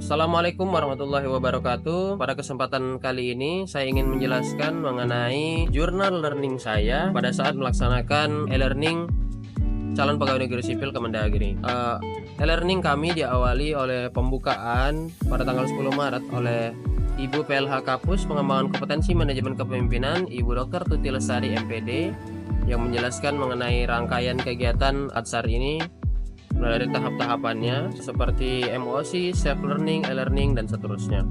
Assalamualaikum warahmatullahi wabarakatuh. Pada kesempatan kali ini saya ingin menjelaskan mengenai jurnal learning saya pada saat melaksanakan e-learning calon pegawai negeri sipil Kemendagri. E-learning kami diawali oleh pembukaan pada tanggal 10 Maret oleh Ibu PLH Kapus Pengembangan Kompetensi Manajemen Kepemimpinan, Ibu Dr. Tuti Lestari MPD, yang menjelaskan mengenai rangkaian kegiatan ADSAR ini mulai dari tahap-tahapannya seperti MOC, self learning, e-learning, dan seterusnya.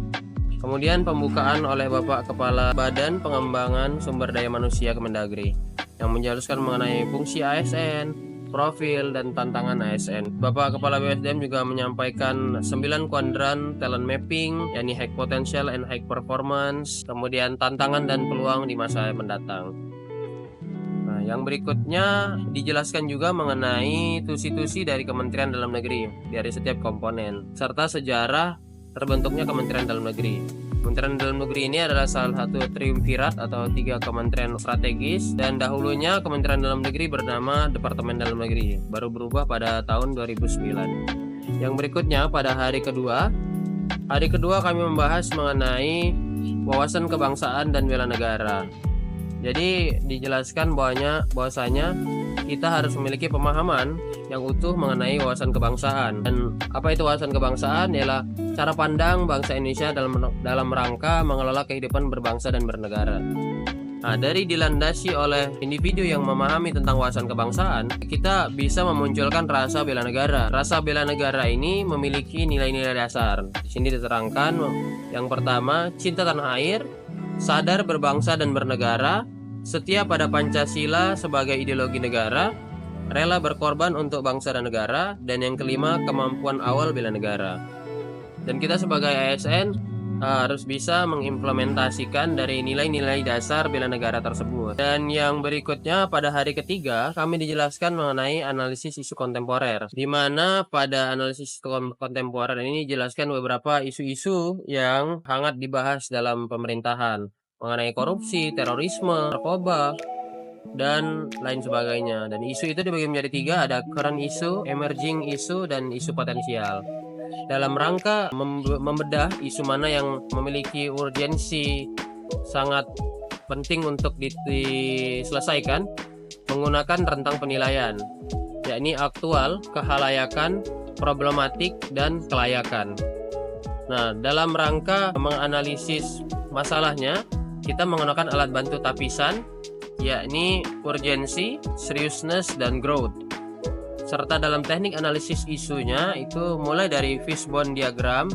Kemudian pembukaan oleh Bapak Kepala Badan Pengembangan Sumber Daya Manusia Kemendagri yang menjelaskan mengenai fungsi ASN, profil, dan tantangan ASN. Bapak Kepala BSDM juga menyampaikan 9 kuadran talent mapping, yakni high potential and high performance, kemudian tantangan dan peluang di masa mendatang. Yang berikutnya dijelaskan juga mengenai tusi-tusi dari Kementerian Dalam Negeri dari setiap komponen serta sejarah terbentuknya Kementerian Dalam Negeri. Kementerian Dalam Negeri ini adalah salah satu triumvirat atau 3 kementerian strategis, dan dahulunya Kementerian Dalam Negeri bernama Departemen Dalam Negeri, baru berubah pada tahun 2009. Yang berikutnya pada hari kedua kami membahas mengenai wawasan kebangsaan dan bela negara. Jadi dijelaskan bahwasanya kita harus memiliki pemahaman yang utuh mengenai wawasan kebangsaan. Dan apa itu wawasan kebangsaan? Ialah cara pandang bangsa Indonesia dalam rangka mengelola kehidupan berbangsa dan bernegara. Nah, dari dilandasi oleh individu yang memahami tentang wawasan kebangsaan, kita bisa memunculkan rasa bela negara. Rasa bela negara ini memiliki nilai-nilai dasar. Di sini diterangkan yang pertama, cinta tanah air, sadar berbangsa dan bernegara, setia pada Pancasila sebagai ideologi negara, rela berkorban untuk bangsa dan negara, dan yang kelima, kemampuan awal bela negara. Dan kita sebagai ASN harus bisa mengimplementasikan dari nilai-nilai dasar bela negara tersebut. Dan yang berikutnya pada hari ketiga kami dijelaskan mengenai analisis isu kontemporer, di mana pada analisis kontemporer ini dijelaskan beberapa isu-isu yang hangat dibahas dalam pemerintahan mengenai korupsi, terorisme, narkoba, dan lain sebagainya. Dan isu itu dibagi menjadi 3, ada current issue, emerging issue, dan isu potensial. Dalam rangka membedah isu mana yang memiliki urgensi sangat penting untuk diselesaikan menggunakan rentang penilaian, yakni aktual, kehalayakan, problematik, dan kelayakan. Nah, dalam rangka menganalisis masalahnya, kita menggunakan alat bantu tapisan, yakni urgensi, seriousness, dan growth. Serta dalam teknik analisis isunya itu mulai dari fishbone diagram.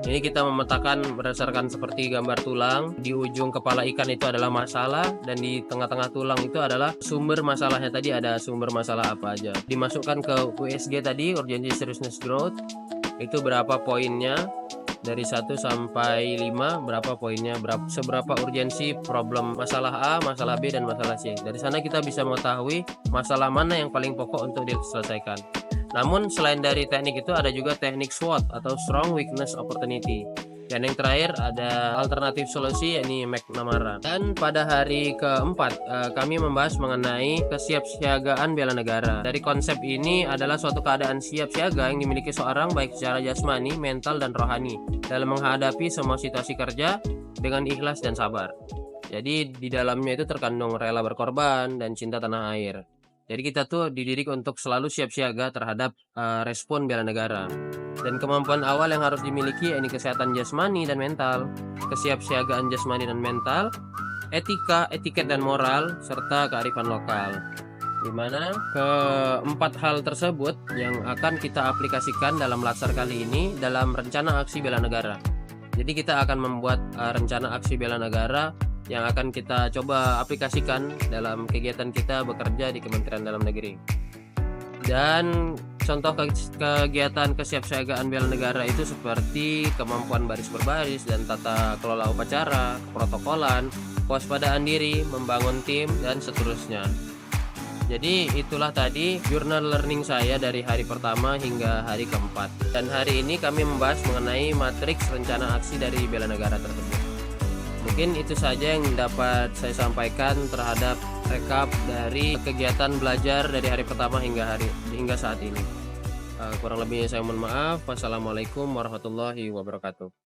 Ini kita memetakan berdasarkan seperti gambar tulang. Di ujung kepala ikan itu adalah masalah, dan di tengah-tengah tulang itu adalah sumber masalahnya. Tadi ada sumber masalah apa aja. Dimasukkan ke USG tadi, urgency, seriousness, growth. Itu berapa poinnya? Dari 1 sampai 5 berapa poinnya, seberapa urgensi problem masalah A, masalah B, dan masalah C. Dari sana kita bisa mengetahui masalah mana yang paling pokok untuk diselesaikan. Namun selain dari teknik itu ada juga teknik SWOT atau Strong Weakness Opportunity. Dan yang terakhir ada alternatif solusi, yakni McNamara. Dan pada hari keempat kami membahas mengenai kesiapsiagaan bela negara. Dari konsep ini adalah suatu keadaan siap siaga yang dimiliki seorang baik secara jasmani, mental, dan rohani dalam menghadapi semua situasi kerja dengan ikhlas dan sabar. Jadi di dalamnya itu terkandung rela berkorban dan cinta tanah air. Jadi kita tuh dididik untuk selalu siap siaga terhadap respon bela negara. Dan kemampuan awal yang harus dimiliki yakni kesehatan jasmani dan mental, kesiapsiagaan jasmani dan mental, etika, etiket dan moral, serta kearifan lokal. Di mana keempat hal tersebut yang akan kita aplikasikan dalam latsar kali ini dalam rencana aksi bela negara. Jadi kita akan membuat rencana aksi bela negara yang akan kita coba aplikasikan dalam kegiatan kita bekerja di Kementerian Dalam Negeri. Dan contoh kegiatan kesiapsiagaan bela negara itu seperti kemampuan baris berbaris dan tata kelola upacara, protokolan, kewaspadaan diri, membangun tim, dan seterusnya. Jadi itulah tadi jurnal learning saya dari hari pertama hingga hari keempat. Dan hari ini kami membahas mengenai matriks rencana aksi dari bela negara tersebut. Mungkin itu saja yang dapat saya sampaikan terhadap rekap dari kegiatan belajar dari hari pertama hingga saat ini. Kurang lebihnya saya mohon maaf. Wassalamualaikum warahmatullahi wabarakatuh.